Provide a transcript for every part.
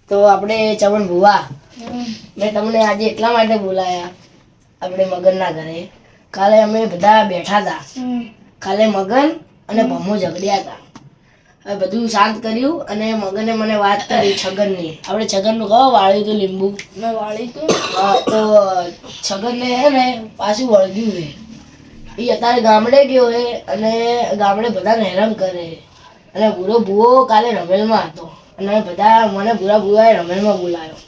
તો આપણે ચમન ભુવા મેં તમને આજે એટલા માટે બોલાયા આપણે મગનના ઘરે. કાલે અમે બધા બેઠા હતા. કાલે મગન અને ભમો ઝઘડ્યા હતા. હવે બધું શાંત કર્યું અને મગને મને વાત કરી છગનની. આપણે છગનનું કહો વાળ્યું હતું લીંબુ મેં વાળ્યું હતું. તો છગનને હે ને પાછું વળગ્યું છે. એ અત્યારે ગામડે ગયો હે અને ગામડે બધાને હેરાન કરે. અને ભૂવો કાલે રમેલમાં હતો અને બધા મને ભૂવાએ રમેલમાં બોલાવ્યો.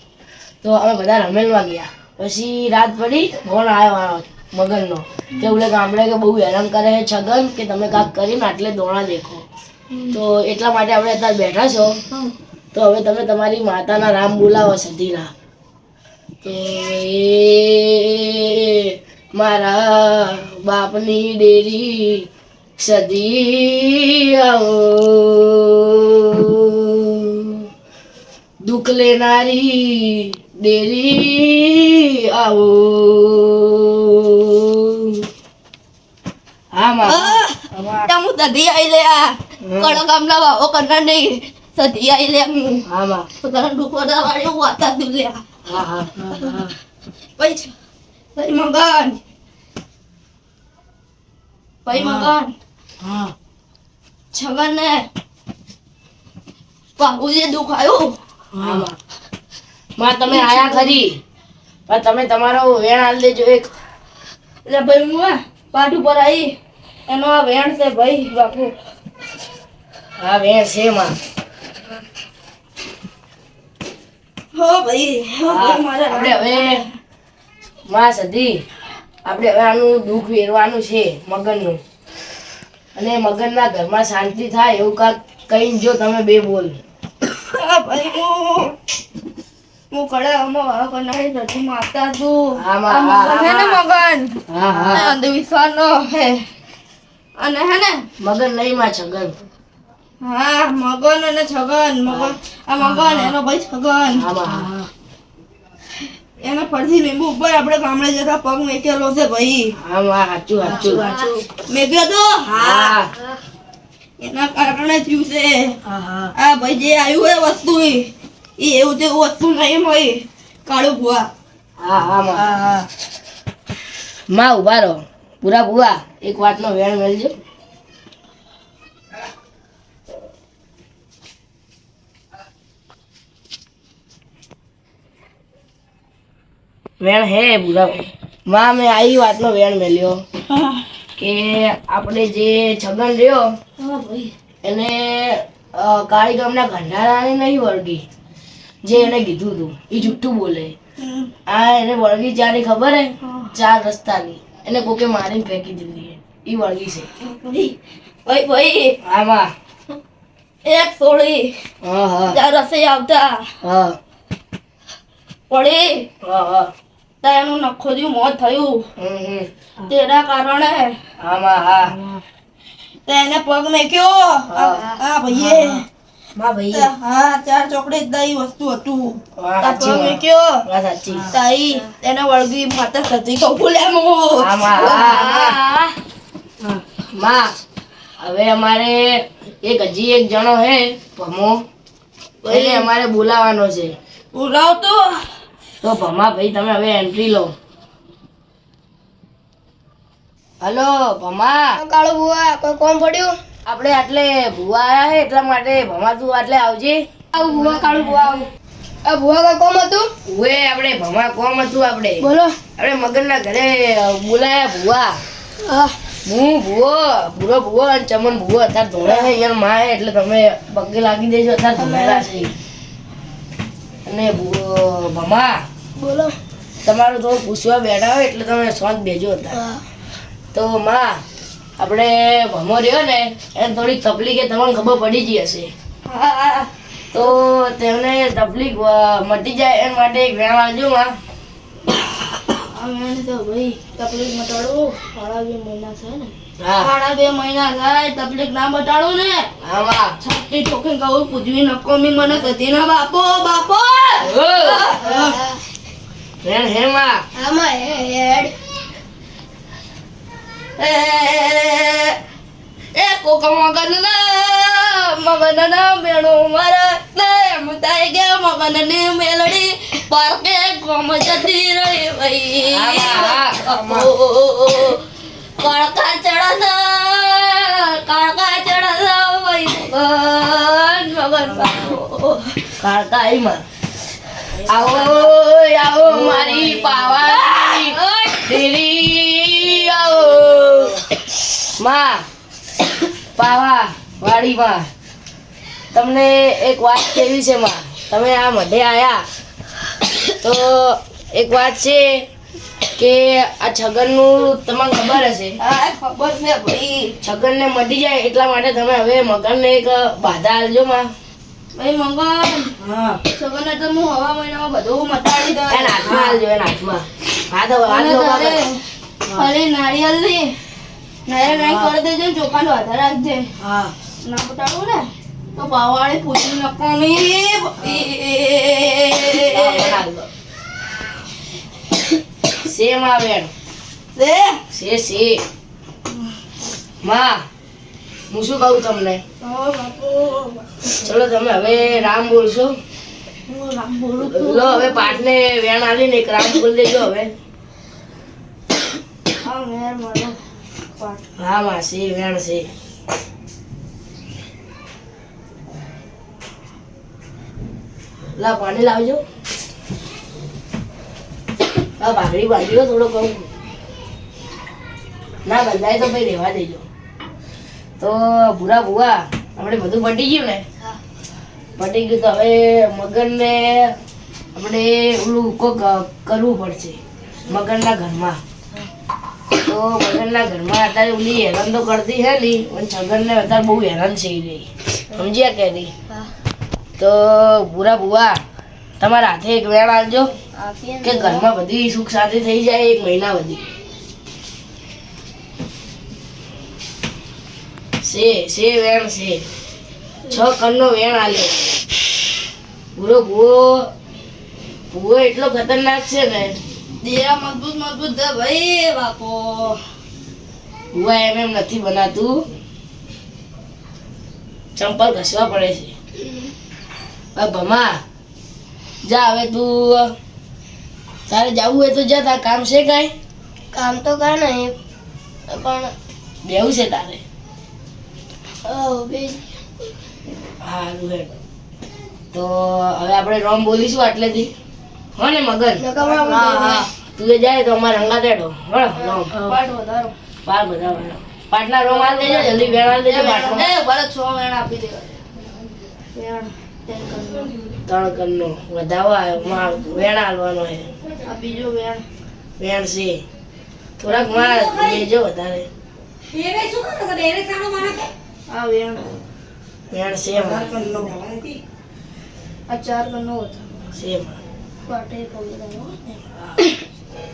તો અમે બધા રમેલમાં ગયા. પછી રાત પડી ફોન આવ્યો મગનનો કે ઓલે ગામડે કે બહુ હેરાન કરે છે છગન કે તમે કાંઈક કરીને આટલે દોણા દેખો. તો એટલા માટે આપણે અત્યારે બેઠા છો. તો હવે તમે તમારી માતાના રામ બોલાવો સધીના. તો એ મારા બાપની ડેરી સદી આવો, દુઃખ લેનારી ડેરી આવો. હા માં હું સધી આઈ લે આ કડો ગામના વાવો કરના નહીં સધી આઈ લે હું. હા માં તને દુઃખ વધારે વાળી વાતા તું લે. હા હા પછી મગન ભાઈ મગન હા છગન ને બાબુજી દુઃખ આવ્યું. હા માં તમે આયા ખરી પણ તમે તમારો વેણ આલ દેજો એક. એટલે ભાઈ હું પાટ ઉપર આવી એનો આ વેણ છે ભાઈ બાપુ. હા વેણ છે માં. હો ભાઈ મારે આપણે હવે માં સધી આપણે હવે આનું દુઃખ વેરવાનું છે મગનનું. અને મગનના ઘરમાં શાંતિ થાય એવું કાંક કહીને જો તમે બે બોલ. ભાઈ હું કડામાં વાવ કરનારી નથી માતા તું. હા આ મગન હે ને મગન હા હા અંધવિશ્વાસ નો હે અને હે ને મગન નહીં માં છગન. હા મગન અને છગન મગન આ મગન એનો ભાઈ છગન. હા માં એના પરથી લીંબુ ઉપર આપણે ગામડે જતા પગ મેકેલો છે ભાઈ. હા માં સાચું સાચું મેક્યો તો હા એના કારણે થયું છે. હા આ ભાઈ જે આવ્યું એ વસ્તુ એ એવું તેવું વસ્તુ નહીં ભાઈ કાળું ભુવા. હા હા માં માં ઉભા રહો પૂરા ભુવા એક વાતનો વેણ મેળજો. વેણ હે પૂરા માં મેં આવી વાતનો વેણ મેલ્યો કે આપણે જે છગન રહ્યો એને કાળી ગામના ગંધારાને નહીં વળગી જે એને કીધું હતું એ જુઠ્ઠું બોલે. આ એને વળગી ચાની ખબર હે 4 રસ્તાની એને કોકે મારીને ફેંકી દીધી એ વળગી છે. ભાઈ ભાઈ આમાં એક સોળી હા હા ત્યાં રસોઈ આવતા હા પડી હા હા ત્યાં એનું નખોદ્યું મોત થયું. તેના કારણે આમાં હા તેને પગ મેક્યો. આ ભાઈએ માં ભાઈ હા 4 ચોકડી દઈ વસ્તુ હતું. વાહ, તા સાચી પગ વાત. મેક્યો વાત સાચી. તાઈ તેને વળગી માતા સતી કહું બોલે મો. આમાં હા માં હવે અમારે હજી એક જણો હે ભમો એને અમારે બોલાવાનો છે. બોલાવ તો ભમા ભાઈ તમે હવે એન્ટ્રી લો. હલો ભમા કાળો બુઆ કોઈ કોમ પડ્યું. આપણે આટલે ભુવા આયા હે એટલા માટે ભમા તું આટલે આવજે. આવું બુઆ કાળો બુઆ આવું. આ બુઆ કોઈ કોમ હતું. ઉએ આપણે ભમા કોમ હતું આપણે બોલો. આપણે મગનના ઘરે બોલાયા ભુવા. હું ભૂરો ભૂવો અને ચમન ભૂવો અત્યારે ધોળા છે અહીંયા માં હે એટલે તમે પગે લાગી દેજો અત્યારે ધોળેલા છે. અને ભમા બોલો. તમારું થોડું પૂછવા બેઠા હોય એટલે તમે શાંત બેજો હતા. તો માં આપણે ભમો રહ્યો ને એને થોડીક તકલીફ તમને ખબર પડી જ હશે. તો તેમને તકલીફ મટી જાય એના માટે એક વેણ આવજો માં. તો ભાઈ તકલીફ મટાડું 2.5 મહિના છે ને. હા 2.5 મહિના થાય તકલીફ ના મટાડું ને હા માં છાતી ઠોકીને કહું પૂજવી નકોમી મને કદી ના બાપો બાપો. વેણ હે માં આમાં હેડ એ કોક મગન ના બેણો મારા રમતા ગયા મગનની મેલડી પાર્કે ગોમ જતી રહી ભાઈ કળકા ચડા ભાઈ મગન કાળકા આઈ માં આવો આવો મારી પાવાની દેવી આવો માં પાવા વાડી માં તમને એક વાત કેવી છે માં તમે આ મઢે આયા તો એક વાત છે કે આ છગનનું તમને ખબર હશે હા ખબર છે ભાઈ છગનને મટી જાય એટલા માટે તમે હવે મગનને એક બાધા આલજો માં ભાઈ મગન હા સગને તો હું હવા મહિનામાં બધું મટાડી દઉં એના હાથમાં આલજો એના હાથમાં હાથ ખાલી નારિયેલ ની નારિયેલ કરી દેજો ને ચોખાનો વધારે રાખજે હા ના પટાડું ને તો પાવાળી પૂછી નકોમી સેમ આવેણ સે માં હું શું કહું તમને ચલો તમે હવે રામ બોલશો લો હવે પાઠને વેણ આલીને એક રામ બોલ દેજો હવે હા માં છે વેણ છે લા પાણી લાવજો આ ભાગડી બાંધી થોડો કહું ના બંધાય તો ભાઈ રહેવા દેજો તો ભૂરા ભૂવા આપણે બધું પટી ગયું ને પટી ગયું તો હવે મગનને આપણે ઓલું કોક કરવું પડશે મગનના ઘરમાં તો મગનના ઘરમાં અત્યારે ઓલી હેરાન તો કરતી હે નહીં પણ છગનને અત્યારે બહુ હેરાન થઈ ગઈ સમજ્યા કે નહીં તો ભૂરા ભૂવા તમારા હાથે એક વેણ આવજો કે ઘરમાં બધી સુખ શાંતિ થઈ જાય એક મહિના બધી છે વેણ છે 6 કણનો વેણ આલ્યો ભૂરો ભૂવો એટલો ખતરનાક છે ને દેરા મજબૂત છે ભાઈ બાપો ભૂવા એમ નથી બનાતું ચંપલ ઘસવા પડે છે ભમા જા હવે તું તારે જવું હોય તો જા તાર કામ છે કાંઈ કામ તો કર નહીં પણ બેવું છે તારે બે હારું હેડ તો હવે આપણે રોમ બોલીશું આટલેથી હો ને મગન હા તું એ જાય તો અમારે હંગા તેડો હો રોમ પાર બધા પાટના રોમ આલ દેજો જલ્દી વેણ આલ દેજો પાટનો બરાબર 6 વેણ આપી દેવા વેણ 3 કણનો વધાવો આવ્યો વેણ આલવાનો છે આ બીજો વેણ વેણ છે થોડાક માં લેજો વધારે આ વેણ વેણ છે આ 4 કણનો હતો છે પાટે પગલાનો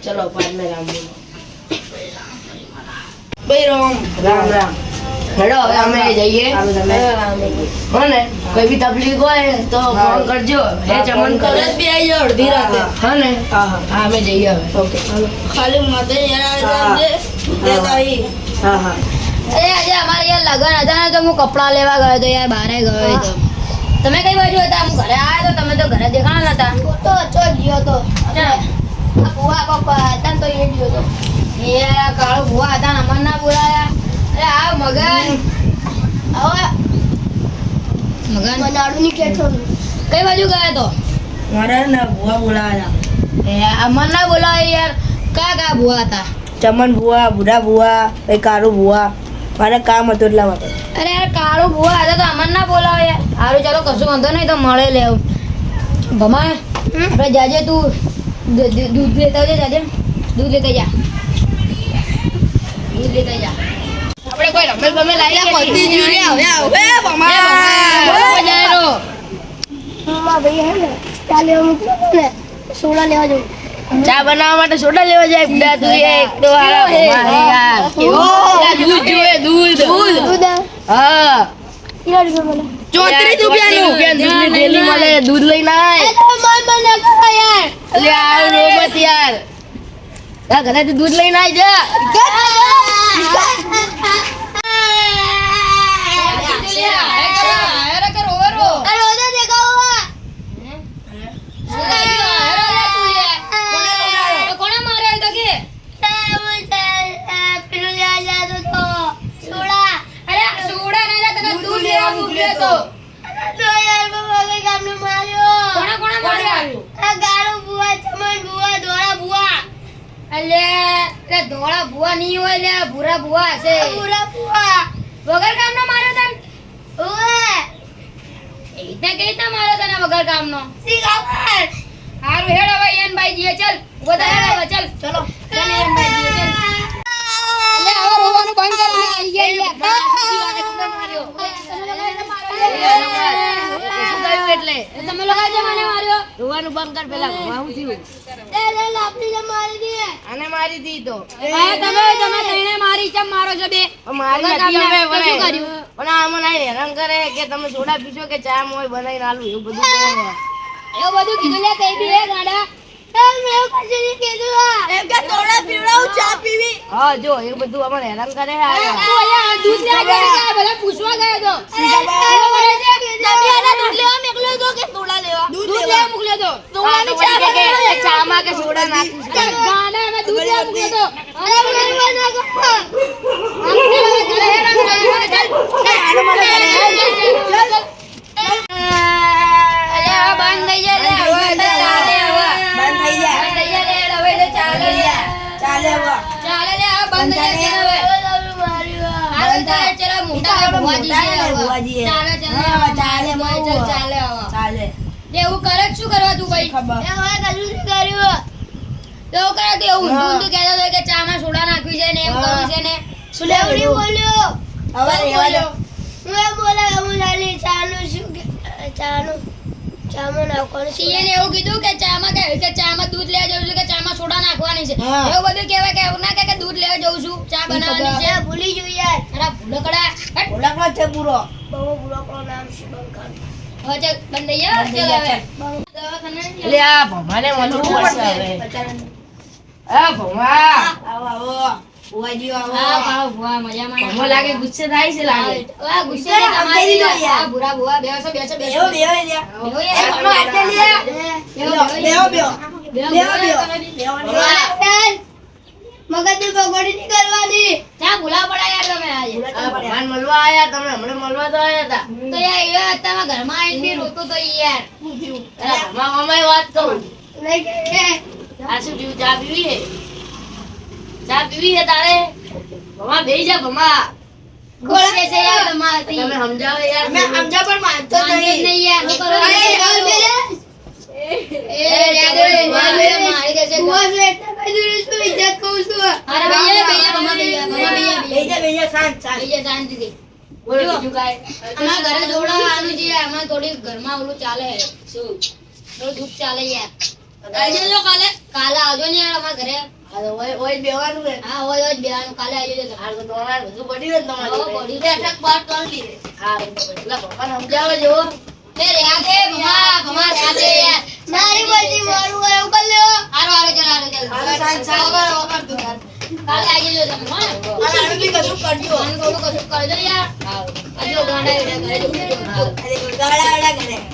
ચલો પાટને રામ બોલો ભાઈ રામ રામ હેડો હવે અમે જઈએ હો ને કોઈ બી તકલીફ હોય તો ફોન કરજો હે ચમન કરે બી આવી જાવ અડધી રાતે હા ને હા અમે જઈએ હવે ઓકે ખાલી માથે જણાવે હા હા અરે આજે અમારે યાર લગન હતા ને તો હું કપડાં લેવા ગયો તો યાર બહાર ગયો તો તમે કઈ બાજુ હતા હું ઘરે આવ્યો તો તમે તો ઘરે દેખાણા નતા તો ચો ગયો તો આ ભૂવા પપ્પા હતા ને તો એ ગયો તો એ કાળો ભૂવા હતા ને અમને ના બોલાયા અરે આવ મગન આવો મગન બનાડું ની કેઠો કઈ બાજુ ગયો તો મારે ને ભુવા બોલાયા એ અમને ના બોલાય યાર કા ભૂવા હતા ચમન ભુવા બુઢા ભુવા એ કાળુ ભુવા મારે કામ હતું એટલા માટે અરે યાર કાળો ભૂવા હતા તો અમને ના બોલાવે યાર સારું ચાલો કશું વાંધો નહીં તો મળે લેવ ભમા આપણે જાજે તું દૂધ લેતા આવજે જાજે દૂધ લેતા જા દૂધ લેતા જા આપણે કોઈ રમેલ બમે લાવી બધી જીવને હવે આવે માં ભાઈ હે ને ચા લેવા મૂક્યો ને સોડા લેવા જવું ચા બનાવવા માટે સોડા લેવા જાય બુડા તું એક તો હારા યાર દૂધ જોઈએ દૂધ હા 34 રૂપિયાનું દૂધની થેલી મળે દૂધ લઈને આય અલે આ રોબત યાર આ ઘરેથી દૂધ લઈને આય જા અલ્યા ધોળા ભુવા નહીં હોય લે ભૂરા ભુવા હશે ભૂરા ભુવા વગર કામનો માર્યો તને ઓએ એ રીતે કઈ રીતના માર્યો તને વગર કામનો સી ખબર હારું હેડ હવે એન ભાઈ જીએ ચાલ બધા હેડ હવે ચાલ ચલો ચાલ એન ભાઈ જીએ ચાલ અલે હવે રોવાનું બંધ કર આવી ગયા એટલે તમે લગાજો મને માર્યો રોવાનું બંધ કર પેલા હું થયું લે લાપડી જ મારી દી આને મારી દી તો તમે તઈને મારી ચમ મારો છો બે મારી નથી હવે તો શું કર્યું? પણ આ મને હેરાન કરે કે તમે સોડા પીશો કે ચા મોય બનાવીને આલું એવું બધું કહે એવું બધું કીધું લે કઈ બી હે ગાડા મેં કશું નહીં કીધું એમ કે સોડા પીવડાવું ચા પીવી હા જો એવું બધું અમને હેરાન કરે તું અહીંયા દૂધ લેવા ગયા કે બધા પૂછવા ગયો તો દુનિયાના દૂધ લેવા મોકલ્યો તો કે સોડા લેવા દૂધ લેવા મોકલ્યો તો સોડાની ચા કે ચામાં કે સોડા નાખું ગાડા મેં દૂધ લેવા મોકલ્યો તો અરે મને ના કહો એવું કરે શું કરવા તું ભાઈ ખબર એવું કરે તો એવું ઊંધું કહેતો હતો કે ચામાં સોડા નાખવી છે ને એમ કરવું છે ને શું લેવડી બોલ્યો હવે રહેવા દો હું એમ બોલા હું લાલી ચાનું શું ચાનું ચામાં નાખવાનું સીએ ને એવું કીધું કે ચામાં દૂધ લેવા જવું છું કે ચામાં સોડા નાખવાની છે એવું બધું કહેવાય કે એવું ના કે દૂધ લેવા જવું છું ચા બનાવવાની છે ભૂલી ગયું યાર અરે ભૂલકડા ભૂલકડો છે પૂરો બહુ ભૂલકડો નામ શું બંધ હવે ચાલ બંધ થઈ જા ચાલ હવે એટલે આ ભમાને મળવું પડશે હવે આ ભમા આવો બુઆજી હા ભાવ ભુવા મજામાં ભમો લાગે ગુસ્સે થાય છે લાગે આ ગુસ્સે ને તમારી આ ભૂરા ભુવા બેસો બેસો બેસો બેસો મગજની પકોડી ની કરવાની ચા ભૂલા પડા યાર તમે આજે આ ભગવાન મળવા આયા તમે હમણાં મળવા તો આયા હતા તો યાર એ તમારા ઘરમાં આવીને રોતો તો યાર અરે ભમા મમ્મી વાત કહું નહીં કે આ શું પીવું ચા પીવી હે ચા પીવી હે તારે ભમા બેહી જા ભમા ગુસ્સે છે યાર તમારી તમે સમજાવો યાર મેં સમજા પણ માનતો નહીં યાર હું કરો મારી દેશે ભુવા છે એટલે કઈ દૂર છું ઇજ્જત કહું છું અરે ભૈયા ભમા ભૈયા શાંત શાંતિથી બોલો બીજું કાંઈ? અમારા ઘરે જોડાવાનું છે અમારે થોડી ઘરમાં ઓલું ચાલે શું થોડું દુઃખ ચાલે યાર આવજો કાલે આવજો ને યાર અમારા ઘરે આ તો ઓય બેવાનું હે હા હોય બેવાનું કાલે આવજો તો આ તો તમારે બધું પડી રહે ને તમારી હવે પડી બેઠક બાર કરી લીધે હા તો એટલા ભગવાન સમજાવે જો તે રહ્યા દે ભમા રહ્યા દે યાર મારી બધી મારું એવું કરી લ્યો હારો ચાલ કાલે આવી જજો તમે હા અને આનું કશું કરજો આનું થોડું કશું કરજો યાર આજો ગાડા ઘરે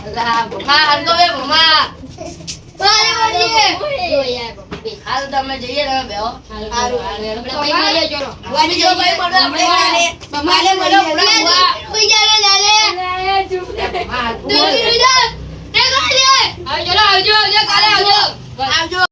અલા ભમા હાલ તો બે ભમા મારી બધી જો યાર હાલ તમે જઈએ તમે બેહો હારું આપણે ભાઈ મળીએ ચલો બીજો ભાઈ મળો આપણે માલે મળો પૂરા કોઈ જાવે જાલે હા દૂર જા તે ગાલે હવે ચલો